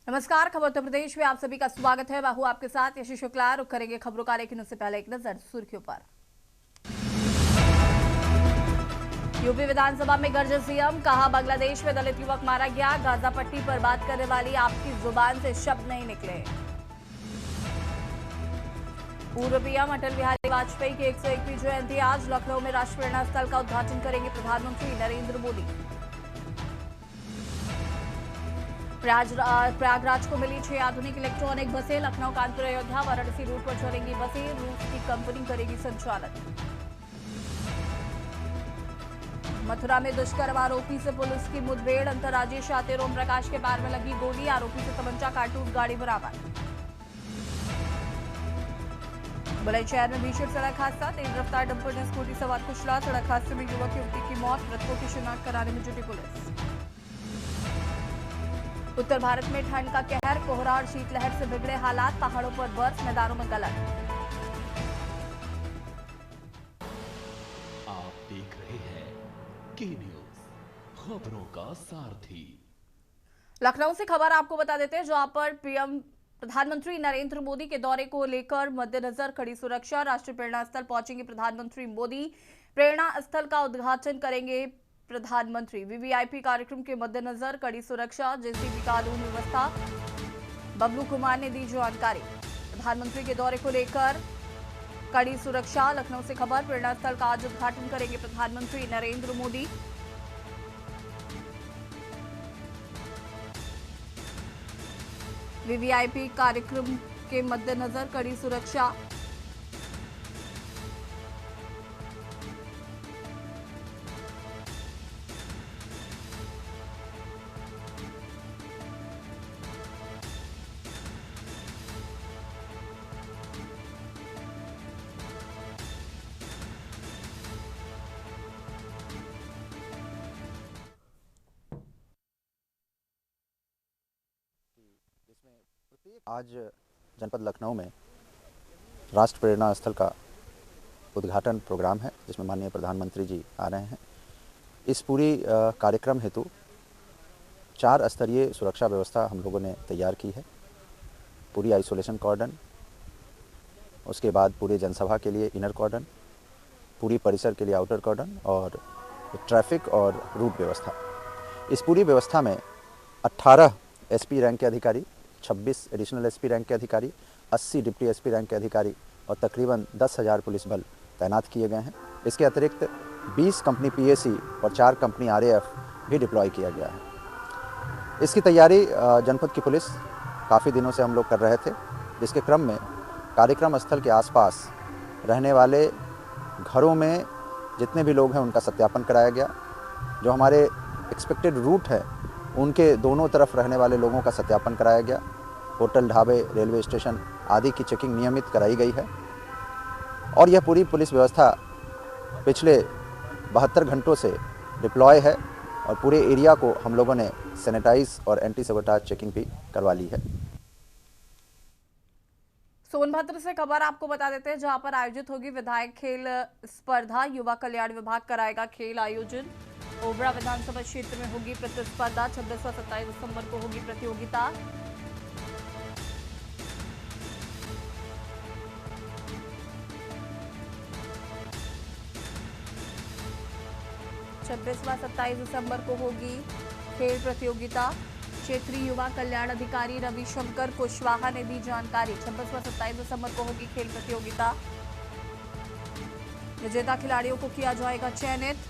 नमस्कार, खबर उत्तर प्रदेश में आप सभी का स्वागत है। मैं हूं आपके साथ यशी शुक्ला। रुक करेंगे खबरों का, लेकिन उससे पहले एक नजर सुर्खियों पर। यूपी विधानसभा में गरजे सीएम, कहा बांग्लादेश में दलित युवक मारा गया। गाजा पट्टी पर बात करने वाली आपकी जुबान से शब्द नहीं निकले। पूर्व पीएम अटल बिहारी वाजपेयी की 101वीं जयंती आज। लखनऊ में राष्ट्रीय प्रेरणा स्थल का उद्घाटन करेंगे प्रधानमंत्री नरेंद्र मोदी। प्रयागराज को मिली 6 आधुनिक इलेक्ट्रॉनिक बसें। लखनऊ, कानपुर, अयोध्या, वाराणसी रूट पर चलेंगी बसें। रूस की कंपनी करेगी संचालन। मथुरा में दुष्कर्म आरोपी से पुलिस की मुठभेड़। अंतर्राज्यीय शातिर ओम प्रकाश के पैर में लगी गोली। आरोपी से तमंचा, कारतूस, गाड़ी बरामद। बुलंदशहर में भीषण सड़क हादसा। तेज रफ्तार डंपर ने स्कूटी सवार कुचला। सड़क हादसे में युवक युवती की मौत। मृतकों की शिनाख्त कराने में जुटी पुलिस। उत्तर भारत में ठंड का कहर। कोहरा और शीतलहर से बिगड़े हालात। पहाड़ों पर बर्फ, मैदानों में गलन। आप देख रहे हैं के न्यूज, खबरों का सारथी। लखनऊ से खबर आपको बता देते हैं, जहां पर पीएम प्रधानमंत्री नरेंद्र मोदी के दौरे को लेकर मद्देनजर कड़ी सुरक्षा। राष्ट्रीय प्रेरणा स्थल पहुंचेंगे प्रधानमंत्री मोदी। प्रेरणा स्थल का उद्घाटन करेंगे प्रधानमंत्री। वीवीआईपी कार्यक्रम के मद्देनजर कड़ी सुरक्षा, जेसीबी कानून व्यवस्था। बबलू कुमार ने दी जानकारी। प्रधानमंत्री के दौरे को लेकर कड़ी सुरक्षा। लखनऊ से खबर, प्रेरणा स्थल का आज उद्घाटन करेंगे प्रधानमंत्री नरेंद्र मोदी। वीवीआईपी कार्यक्रम के मद्देनजर कड़ी सुरक्षा। आज जनपद लखनऊ में राष्ट्र प्रेरणा स्थल का उद्घाटन प्रोग्राम है, जिसमें माननीय प्रधानमंत्री जी आ रहे हैं। इस पूरी कार्यक्रम हेतु 4 स्तरीय सुरक्षा व्यवस्था हम लोगों ने तैयार की है। पूरी आइसोलेशन कॉर्डन, उसके बाद पूरे जनसभा के लिए इनर कॉर्डन, पूरी परिसर के लिए आउटर कॉर्डन और ट्रैफिक और रूट व्यवस्था। इस पूरी व्यवस्था में 18 एसपी रैंक के अधिकारी, 26 एडिशनल एसपी रैंक के अधिकारी, 80 डिप्टी एसपी रैंक के अधिकारी और तकरीबन 10,000 पुलिस बल तैनात किए गए हैं। इसके अतिरिक्त 20 कंपनी पीएसी और 4 कंपनी आरएएफ भी डिप्लॉय किया गया है। इसकी तैयारी जनपद की पुलिस काफ़ी दिनों से हम लोग कर रहे थे, जिसके क्रम में कार्यक्रम स्थल के आसपास रहने वाले घरों में जितने भी लोग हैं उनका सत्यापन कराया गया। जो हमारे एक्सपेक्टेड रूट है उनके दोनों तरफ रहने वाले लोगों का सत्यापन कराया गया। होटल, ढाबे, रेलवे स्टेशन आदि की चेकिंग नियमित कराई गई है। और यह पूरी पुलिस व्यवस्था पिछले 72 घंटों से डिप्लॉय है और पूरे एरिया को हम लोगों ने सैनिटाइज और एंटी सबोटाज चेकिंग भी करवा ली है। सोनभद्र से खबर आपको बता देते हैं, जहां पर आयोजित होगी विधायक खेल स्पर्धा। युवा कल्याण विभाग कराएगा खेल आयोजन। ओबरा विधानसभा क्षेत्र में होगी प्रतिस्पर्धा। 26 और 27 दिसंबर को होगी प्रतियोगिता। व 27 दिसंबर को होगी खेल प्रतियोगिता। क्षेत्रीय युवा कल्याण अधिकारी रविशंकर कुशवाहा ने दी जानकारी। 26 व 27 दिसंबर को होगी खेल प्रतियोगिता। विजेता खिलाड़ियों को किया जाएगा चयनित।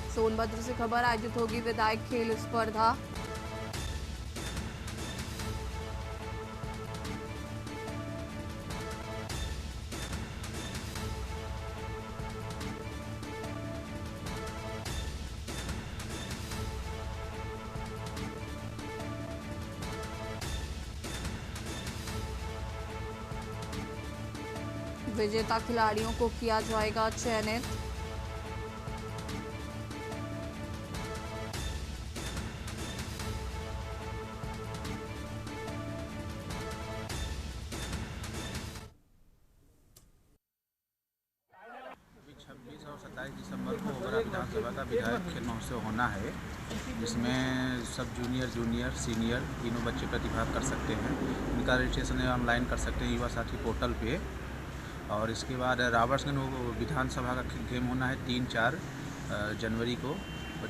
सोनभद्र से खबर, आयोजित होगी विधायक खेल स्पर्धा। विजेता खिलाड़ियों को किया जाएगा चयनित। 27 दिसंबर को ओबरा विधानसभा का विधायक खेल महोत्सव होना है, जिसमें सब जूनियर सीनियर तीनों बच्चे प्रतिभाग कर सकते हैं। इनका रजिस्ट्रेशन ऑनलाइन कर सकते हैं युवा साथी पोर्टल पे। और इसके बाद रावतगंज विधानसभा का गेम होना है 3-4 जनवरी को,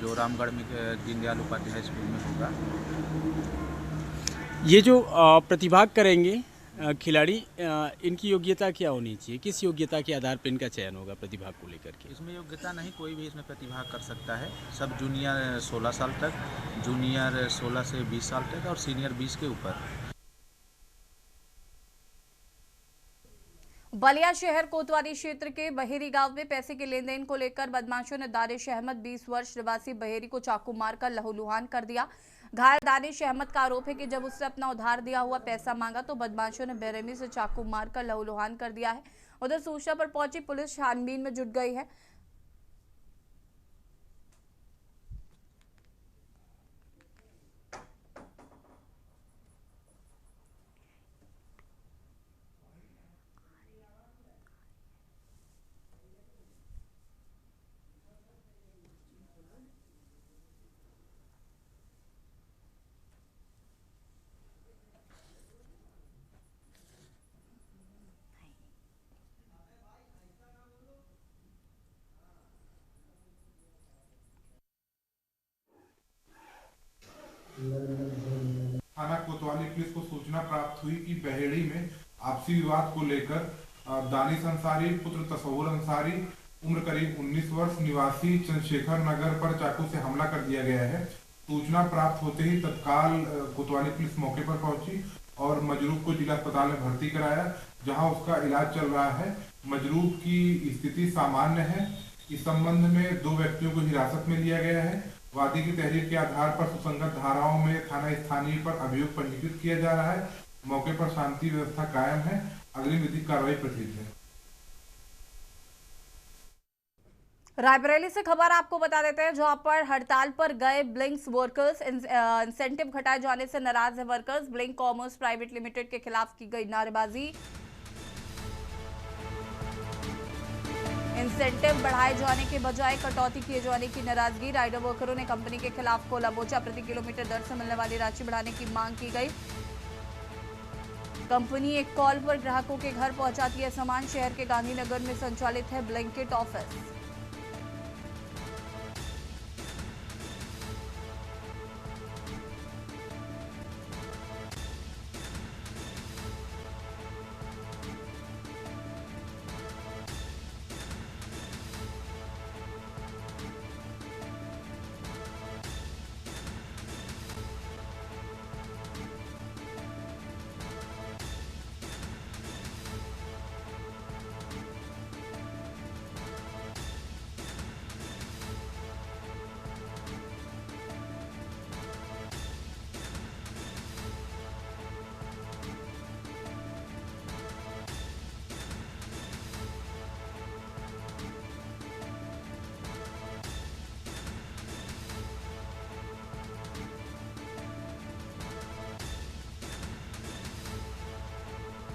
जो रामगढ़ में दीनदयाल उपाध्याय स्कूल में होगा। ये जो प्रतिभाग करेंगे खिलाड़ी, इनकी योग्यता क्या होनी चाहिए? किस योग्यता के आधार पर इनका चयन होगा प्रतिभाग को लेकर के? इसमें योग्यता नहीं, कोई भी इसमें प्रतिभाग कर सकता है। सब जूनियर 16 साल तक, जूनियर 16 से 20 साल तक और सीनियर 20 के ऊपर। बलिया शहर कोतवाली क्षेत्र के बहेरी गांव में पैसे के लेन देन को लेकर बदमाशों ने दानिश अहमद 20 वर्ष निवासी बहेरी को चाकू मारकर लहूलुहान कर दिया। घायल दानिश अहमद का आरोप है कि जब उसने अपना उधार दिया हुआ पैसा मांगा तो बदमाशों ने बेरहमी से चाकू मारकर लहूलुहान कर दिया है। उधर सूचना पर पहुंची पुलिस छानबीन में जुट गई है। थाना कोतवाली पुलिस को सूचना प्राप्त हुई कि बहेड़ी में आपसी विवाद को लेकर दानिश अंसारी पुत्र तसव्वुर अंसारी उम्र करीब 19 वर्ष निवासी चंद्रशेखर नगर पर चाकू से हमला कर दिया गया है। सूचना प्राप्त होते ही तत्काल कोतवाली पुलिस मौके पर पहुंची और मजरूब को जिला अस्पताल में भर्ती कराया, जहां उसका इलाज चल रहा है। मजरूब की स्थिति सामान्य है। इस संबंध में 2 व्यक्तियों को हिरासत में लिया गया है। वादी की तहरीर के आधार पर सुसंगत धाराओं में थाना स्थानीय पर अभियोग पंजीकृत किया जा रहा है। मौके पर शांति व्यवस्था कायम है। अगली विधिक कार्रवाई प्रतीत है। रायबरेली से खबर आपको बता देते हैं, जहां पर हड़ताल पर गए ब्लिंक्स वर्कर्स, इंसेंटिव घटाए जाने से नाराज है workers. Blink commerce private limited के खिलाफ की गई नारेबाजी। इंसेंटिव बढ़ाए जाने के बजाय कटौती किए जाने की नाराजगी। राइडर वर्करों ने कंपनी के खिलाफ खोला मोर्चा। प्रति किलोमीटर दर से मिलने वाली राशि बढ़ाने की मांग की गई। कंपनी एक कॉल पर ग्राहकों के घर पहुंचाती है सामान। शहर के गांधीनगर में संचालित है ब्लिंकिट ऑफिस।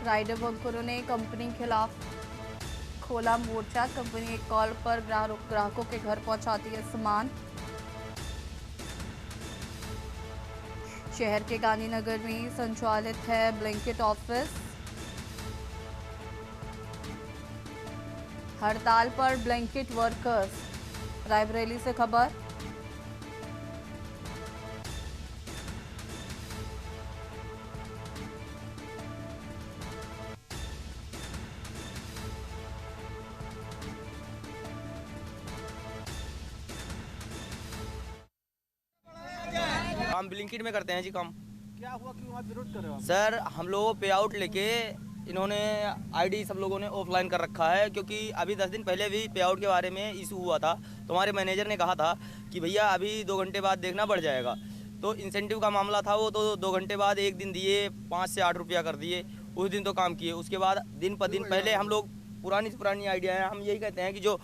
राइडर वर्करों ने कंपनी के खिलाफ खोला मोर्चा। कंपनी एक कॉल पर ग्राहकों के घर पहुंचाती है सामान। शहर के गांधीनगर में संचालित है ब्लिंकिट ऑफिस। हड़ताल पर ब्लिंकिट वर्कर्स। रायबरेली से खबर। हम ब्लिंकिट में करते हैं जी काम। क्या हुआ, क्यों आप विरोध कर रहे हो? सर हम लोग पे आउट लेके इन्होंने आईडी सब लोगों ने ऑफलाइन कर रखा है, क्योंकि अभी 10 दिन पहले भी पे आउट के बारे में इशू हुआ था। तो हमारे मैनेजर ने कहा था कि भैया अभी 2 घंटे बाद देखना बढ़ जाएगा। तो इंसेंटिव का मामला था, वो तो 2 घंटे बाद एक दिन दिए, 5 से 8 रुपया कर दिए। उस दिन तो काम किए। उसके बाद दिन पर दिन पहले हम लोग पुरानी से पुरानी आइडिया है, हम यही कहते हैं कि जो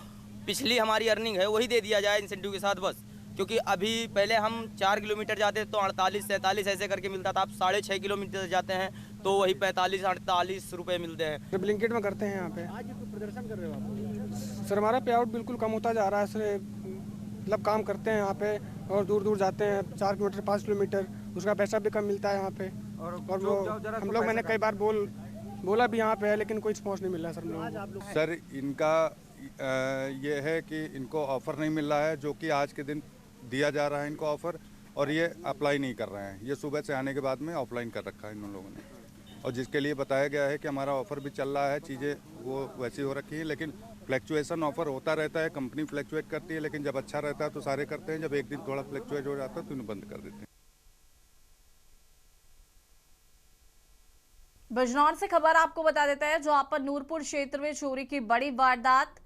पिछली हमारी अर्निंग है वही दे दिया जाए इंसेंटिव के साथ बस। क्योंकि अभी पहले हम 4 किलोमीटर जाते तो 48-47 ऐसे करके मिलता था। अब 6.5 किलोमीटर जाते हैं तो वही 45-48 रुपये मिलते हैं। ब्लिंकिट में करते हैं यहाँ पे। आज प्रदर्शन कर रहे हो आप? सर हमारा पे आउट बिल्कुल कम होता जा रहा है सर। मतलब काम करते हैं यहाँ पे और दूर दूर जाते हैं 4 किलोमीटर 5 किलोमीटर, उसका पैसा भी कम मिलता है यहाँ पे। और वो हम लोग मैंने कई बार बोला भी यहाँ पे है, लेकिन कोई रिस्पॉन्स नहीं मिल रहा है सर हम लोगों को। सर इनका ये है कि इनको ऑफ़र नहीं मिल रहा है, जो कि आज के दिन दिया जा रहा है इनको ऑफ़र, और ये अप्लाई नहीं कर रहे हैं। ये सुबह से आने के बाद में ऑफलाइन कर रखा है इन लोगों ने, और जिसके लिए बताया गया है कि हमारा ऑफ़र भी चल रहा है, चीज़ें वो वैसी हो रखी हैं, लेकिन फ्लैक्चुएसन ऑफ़र होता रहता है, कंपनी फ्लैक्चुएट करती है, लेकिन जब अच्छा रहता है तो सारे करते हैं, जब एक दिन थोड़ा फ्लैक्चुएट हो जाता है तो इन्हें बंद कर देते हैं। बिजनौर से खबर आपको बता देते हैं, जहां पर नूरपुर क्षेत्र में चोरी की बड़ी वारदात।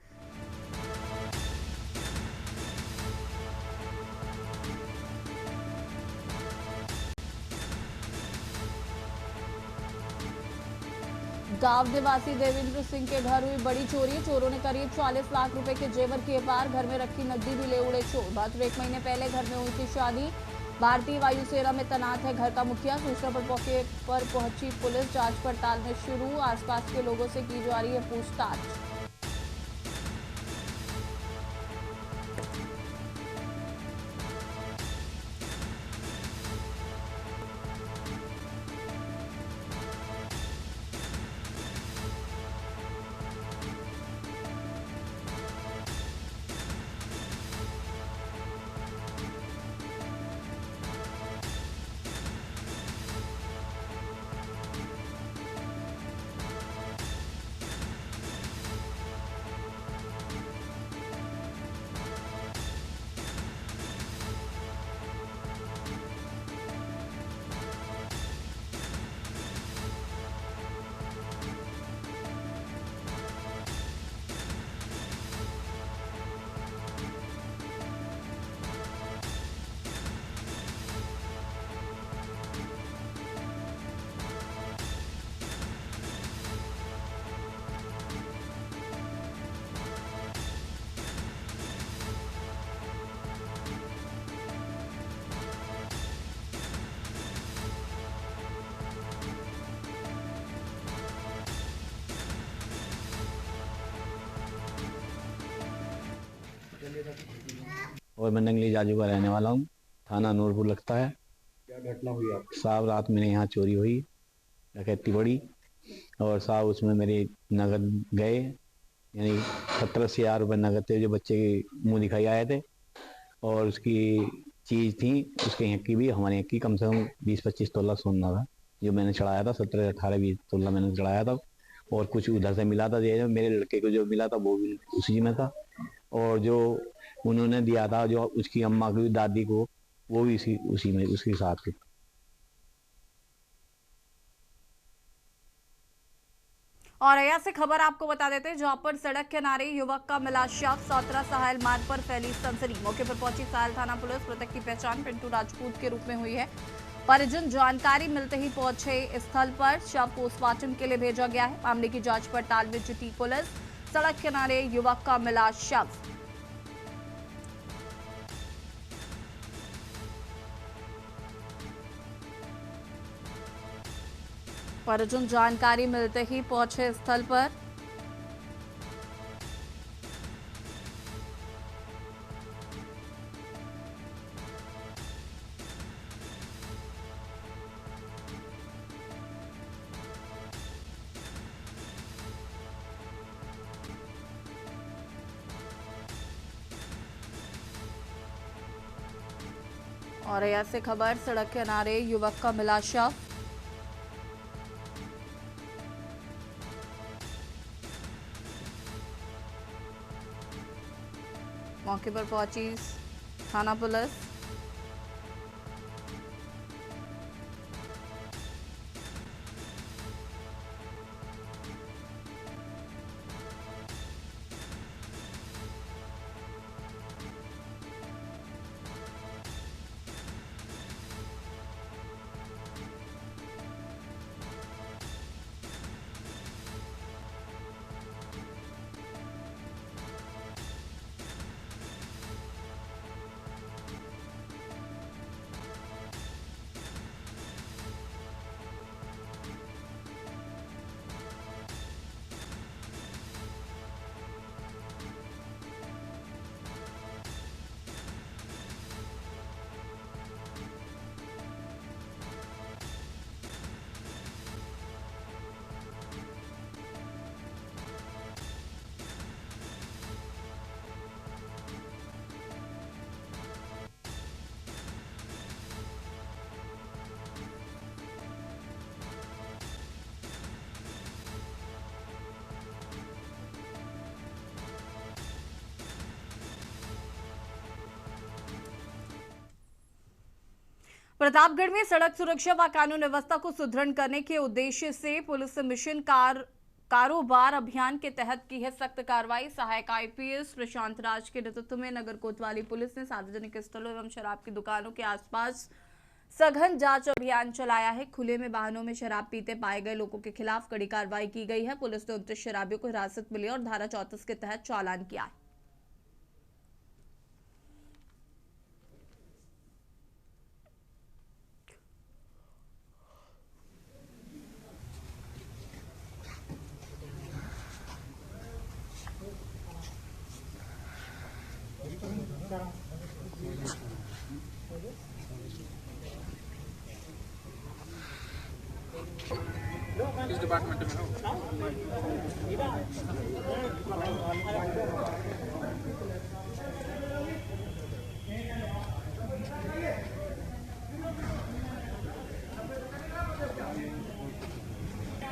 गांव निवासी देवेंद्र सिंह के घर हुई बड़ी चोरी। चोरों ने करीब 40 लाख रुपए के जेवर किए पार, घर में रखी नकदी भी ले उड़े चोर। मात्र 1 महीने पहले घर में हुई थी शादी। भारतीय वायुसेना में तैनात है घर का मुखिया। सूचना पर मौके पर पहुंची पुलिस जांच पड़ताल में शुरू। आसपास के लोगों से की जा रही है पूछताछ। और मैं नंगली जाजू का रहने वाला हूँ, थाना नूरपुर लगता है। क्या घटना हुई आपकी? साहब रात में यहाँ चोरी हुई, डकैती बड़ी, और साहब उसमें मेरे नगद गए, यानी 17,000 रुपये नगद थे जो बच्चे के मुँह दिखाई आए थे, और उसकी चीज़ थी उसके यहाँ की भी, हमारे यहाँ की कम से कम 20-25 तोला सोना था जो मैंने चढ़ाया था। 17-18-20 तोला मैंने चढ़ाया था, और कुछ उधर से मिला था। ये मेरे लड़के को जो मिला था वो भी उसी में था, और जो उन्होंने दिया था जो उसकी अम्मा की दादी को, वो भी उसी में उसके साथ थे। और अया से खबर आपको बता देते हैं, जहां पर सड़क किनारे युवक का मिला शव। सौतरा साहिल मार्ग पर फैली सनसनी। मौके पर पहुंची साहिल थाना पुलिस। मृतक की पहचान पिंटू राजपूत के रूप में हुई है। परिजन जानकारी मिलते ही पहुंचे स्थल पर। शव पोस्टमार्टम के लिए भेजा गया है। मामले की जांच पड़ताल में जुटी पुलिस। सड़क किनारे युवक का मिला शव। परिजन जानकारी मिलते ही पहुंचे स्थल पर। और ऐसे खबर, सड़क किनारे युवक का मिला शव। मौके पर पहुंची थाना पुलिस। प्रतापगढ़ में सड़क सुरक्षा व कानून व्यवस्था को सुदृढ़ करने के उद्देश्य से पुलिस मिशन कारोबार अभियान के तहत की है सख्त कार्रवाई। सहायक आईपीएस प्रशांत राज के नेतृत्व में नगर कोतवाली पुलिस ने सार्वजनिक स्थलों एवं शराब की दुकानों के आसपास सघन जांच अभियान चलाया है। खुले में वाहनों में शराब पीते पाए गए लोगों के खिलाफ कड़ी कार्रवाई की गई है। पुलिस ने 29 शराबियों को हिरासत में लिया और धारा 34 के तहत चालान किया है। किस डिपार्टमेंट में हो?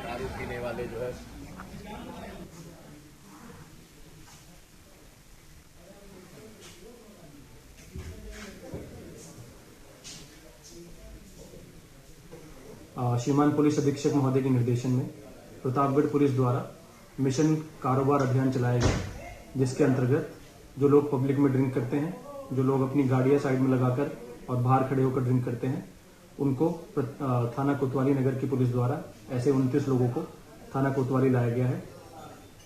दारू पीने वाले जो है श्रीमान पुलिस अधीक्षक महोदय के निर्देशन में प्रतापगढ़ पुलिस द्वारा मिशन कारोबार अभियान चलाया गया, जिसके अंतर्गत जो लोग पब्लिक में ड्रिंक करते हैं, जो लोग अपनी गाड़ियां साइड में लगाकर और बाहर खड़े होकर ड्रिंक करते हैं, उनको थाना कोतवाली नगर की पुलिस द्वारा ऐसे 29 लोगों को थाना कोतवाली लाया गया है।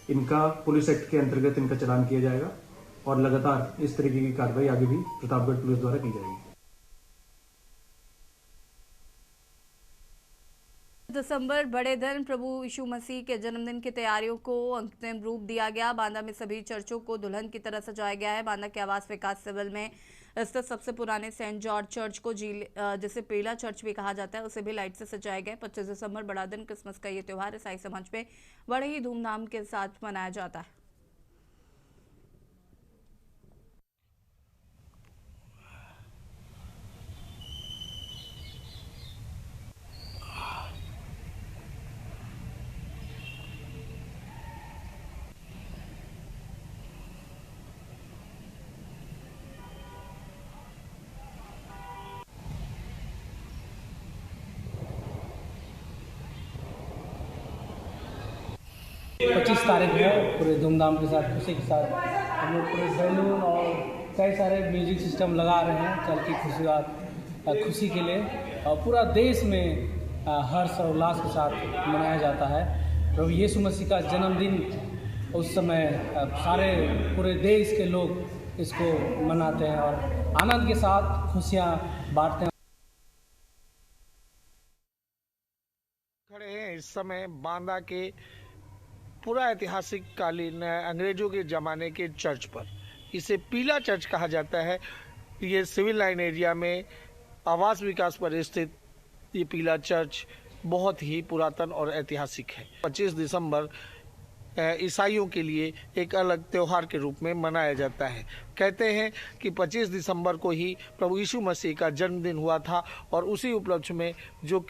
इनका पुलिस एक्ट के अंतर्गत इनका चालान किया जाएगा और लगातार इस तरीके की कार्रवाई आगे भी प्रतापगढ़ पुलिस द्वारा की जाएगी। दिसंबर बड़े दिन प्रभु यीशु मसीह के जन्मदिन की तैयारियों को अंतिम रूप दिया गया। बांदा में सभी चर्चों को दुल्हन की तरह सजाया गया है। बांदा के आवास विकास सिविल में स्थित सबसे पुराने सेंट जॉर्ज चर्च को जिसे पीला चर्च भी कहा जाता है, उसे भी लाइट से सजाया गया। 25 दिसंबर बड़ा दिन क्रिसमस का ये त्योहार ईसाई समाज में बड़े ही धूमधाम के साथ मनाया जाता है। पच्चीस तारीख है पूरे धूमधाम के साथ खुशी के साथ हम लोग पूरे बैलून और कई सारे म्यूजिक सिस्टम लगा रहे हैं कल की खुशी के लिए। और पूरा देश में हर्ष और उल्लास के साथ मनाया जाता है। प्रभु यीशु मसीह का जन्मदिन उस समय सारे पूरे देश के लोग इसको मनाते हैं और आनंद के साथ खुशियाँ बांटते हैं। खड़े हैं इस समय बांदा के पूरा ऐतिहासिक कालीन अंग्रेजों के ज़माने के चर्च पर। इसे पीला चर्च कहा जाता है। ये सिविल लाइन एरिया में आवास विकास पर स्थित ये पीला चर्च बहुत ही पुरातन और ऐतिहासिक है। 25 दिसंबर ईसाइयों के लिए एक अलग त्यौहार के रूप में मनाया जाता है। कहते हैं कि 25 दिसंबर को ही प्रभु यीशु मसीह का जन्मदिन हुआ था और उसी उपलक्ष्य में जो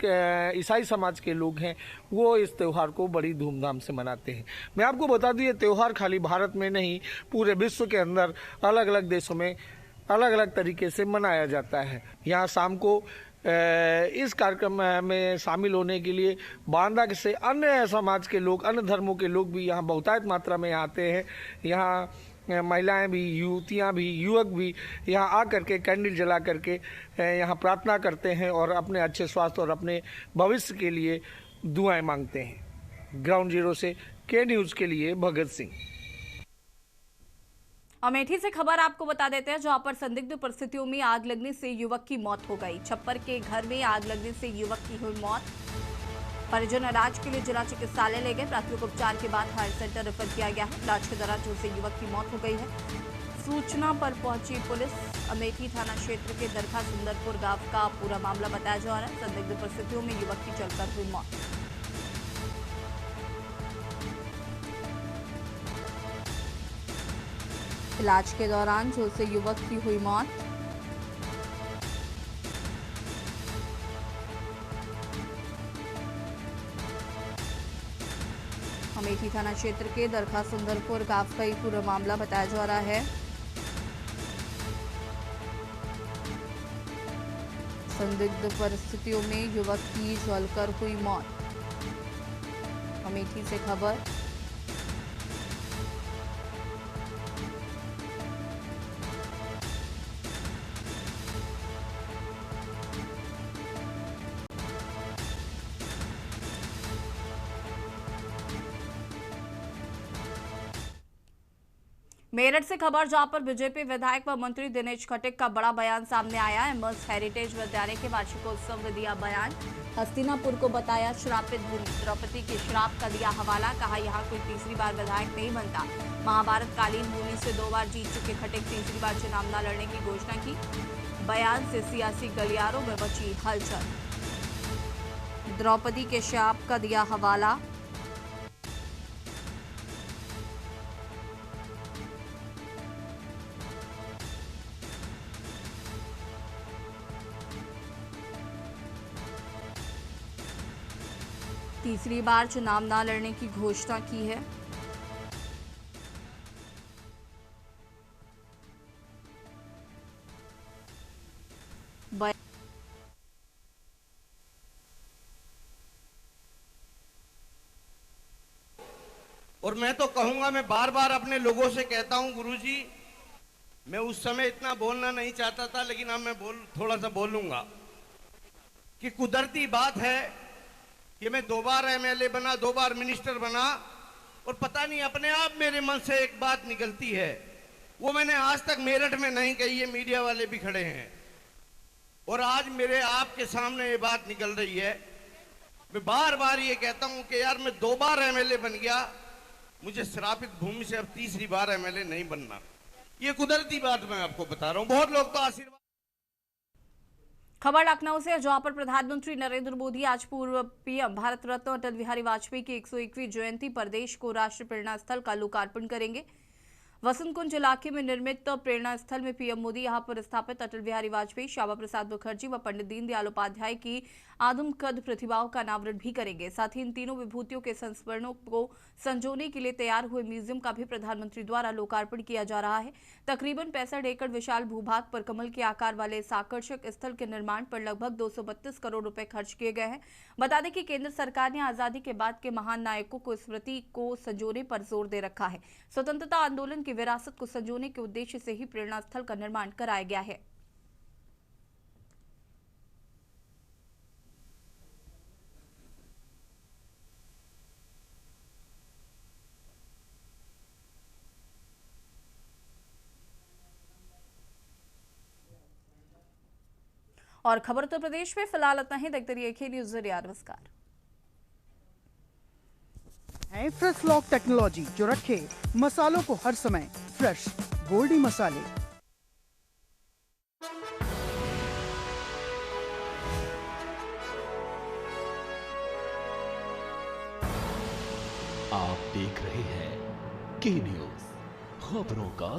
ईसाई समाज के लोग हैं वो इस त्यौहार को बड़ी धूमधाम से मनाते हैं। मैं आपको बता दूं, ये त्यौहार खाली भारत में नहीं पूरे विश्व के अंदर अलग अलग देशों में अलग अलग तरीके से मनाया जाता है। यहाँ शाम को इस कार्यक्रम में शामिल होने के लिए बांदा से अन्य समाज के लोग, अन्य धर्मों के लोग भी यहाँ बहुतायत मात्रा में आते हैं। यहाँ महिलाएं भी, युवतियाँ भी, युवक भी यहाँ आ करके कैंडल जला करके यहाँ प्रार्थना करते हैं और अपने अच्छे स्वास्थ्य और अपने भविष्य के लिए दुआएं मांगते हैं। ग्राउंड जीरो से के न्यूज़ के लिए भगत सिंह। अमेठी से खबर आपको बता देते हैं, जहां पर संदिग्ध परिस्थितियों में आग लगने से युवक की मौत हो गई। छप्पर के घर में आग लगने से युवक की हुई मौत। परिजन इलाज के लिए जिला चिकित्सालय ले गए। प्राथमिक उपचार के बाद हायर सेंटर रेफर किया गया है। इलाज के दौरान जिससे युवक की मौत हो गई है। सूचना पर पहुंची पुलिस अमेठी थाना क्षेत्र के दरखा सुंदरपुर गांव का पूरा मामला बताया जा रहा है। संदिग्ध परिस्थितियों में युवक की जलकर हुई मौत। इलाज के दौरान झुलसे युवक की हुई मौत। अमेठी थाना क्षेत्र के दरखा सुंदरपुर गांव का ही पूरा मामला बताया जा रहा है। संदिग्ध परिस्थितियों में युवक की जलकर हुई मौत। अमेठी से खबर। मेरठ से खबर, जहां पर बीजेपी विधायक व मंत्री दिनेश खटिक का बड़ा बयान सामने आया है। एमएस हेरिटेज विद्यालय के वार्षिकोत्सव में दिया बयान। हस्तिनापुर को बताया श्रापित भूमि, द्रौपदी के श्राप का दिया हवाला। कहा यहां कोई तीसरी बार विधायक नहीं बनता। महाभारत कालीन भूमि से 2 बार जीत चुके खटिक तीसरी बार चुनाव न लड़ने की घोषणा की। बयान से सियासी गलियारों में मची हलचल। द्रौपदी के श्राप का दिया हवाला। तीसरी बार चुनाव न लड़ने की घोषणा की है। और मैं तो कहूंगा, मैं बार बार अपने लोगों से कहता हूं, गुरुजी मैं उस समय इतना बोलना नहीं चाहता था, लेकिन अब मैं थोड़ा सा बोलूंगा कि कुदरती बात है कि मैं 2 बार एमएलए बना, 2 बार मिनिस्टर बना, और पता नहीं अपने आप मेरे मन से एक बात निकलती है, वो मैंने आज तक मेरठ में नहीं कही है, मीडिया वाले भी खड़े हैं, और आज मेरे आपके सामने ये बात निकल रही है। मैं बार बार ये कहता हूं कि यार मैं 2 बार एमएलए बन गया, मुझे श्रापित भूमि से अब तीसरी बार एमएलए नहीं बनना। ये कुदरती बात मैं आपको बता रहा हूं। बहुत लोग तो आशीर्वाद। खबर लखनऊ से, जहां पर प्रधानमंत्री नरेंद्र मोदी आज पूर्व पीएम भारत रत्न अटल बिहारी वाजपेयी की 101वीं जयंती पर देश को राष्ट्रीय प्रेरणा स्थल का लोकार्पण करेंगे। वसंत कुंज इलाके में निर्मित प्रेरणा स्थल में पीएम मोदी यहां पर स्थापित अटल बिहारी वाजपेयी, श्यामा प्रसाद मुखर्जी व पंडित दीनदयाल उपाध्याय की आदम कद प्रतिभाओं का अनावरण भी करेंगे। साथ ही इन तीनों विभूतियों के संस्मरणों को संजोने के लिए तैयार हुए म्यूजियम का भी प्रधानमंत्री द्वारा लोकार्पण किया जा रहा है। तकरीबन 65 एकड़ विशाल भूभाग पर कमल के आकार वाले इस आकर्षक स्थल के निर्माण पर लगभग 232 करोड़ रुपए खर्च किए गए हैं। बता दें कि केंद्र सरकार ने आजादी के बाद के महान नायकों को स्मृति को संजोने पर जोर दे रखा है। स्वतंत्रता आंदोलन की विरासत को संजोने के उद्देश्य से ही प्रेरणा स्थल का निर्माण कराया गया है। और खबर उत्तर प्रदेश में फिलहाल इतना ही। देखते रहिए के न्यूज़ जरिया। नमस्कार। फ्रेश लॉक टेक्नोलॉजी जो रखे मसालों को हर समय फ्रेश। गोल्डी मसाले। आप देख रहे हैं के न्यूज़, खबरों का